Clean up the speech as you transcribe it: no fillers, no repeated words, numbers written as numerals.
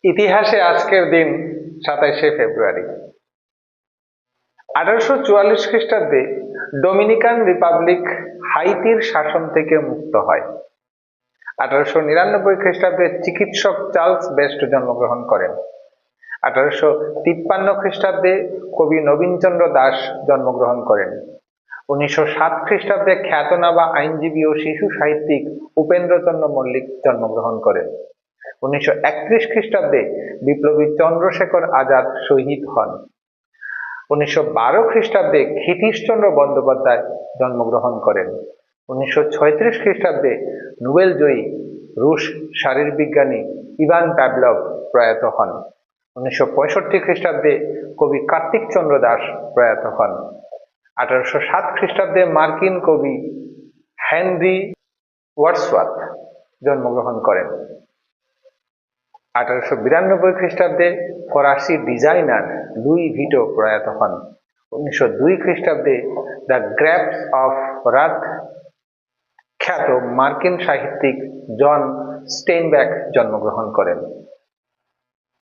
ইতিহাসে আজকের দিন 27শে ফেব্রুয়ারি। 1844 খ্রিস্টাব্দে ডোমিনিকান রিপাবলিক হাইতির শাসন থেকে মুক্ত হয়। 1899 খ্রিস্টাব্দে চিকিৎসক চার্লস বেস্ট জন্মগ্রহণ করেন। 1853 খ্রিস্টাব্দে কবি নবীনচন্দ্র দাস জন্মগ্রহণ করেন। 1907 খ্রিস্টাব্দে খ্যাতনামা আইনজীবী ও শিশু সাহিত্যিক উপেন্দ্রচন্দ্র মল্লিক জন্মগ্রহণ করেন। 1931 খ্রিস্টাব্দে বিপ্লবী চন্দ্রশেখর আজাদ শহীদ হন। 1912 খ্রিস্টাব্দে ক্ষিতীশচন্দ্র বন্দ্যোপাধ্যায় জন্মগ্রহণ করেন। 1936 খ্রিস্টাব্দে নোবেলজয়ী রুশ শারীরবিজ্ঞানী ইভান প্যাভলভ প্রয়াত হন। 1965 খ্রিস্টাব্দে কবি কার্তিকচন্দ্র দাস প্রয়াত হন। 1807 খ্রিস্টাব্দে মার্কিন কবি হেনরি ওয়ার্ডসওয়ার্থ জন্মগ্রহণ করেন। 1892 খ্রিস্টাব্দে ফরাসি ডিজাইনার লুই ভিটো প্রয়াত হন। 1902 খ্রিস্টাব্দে দ্য গ্রেপস অফ রাথ খ্যাত মার্কিন সাহিত্যিক জন স্টেইনব্যাক জন্মগ্রহণ করেন।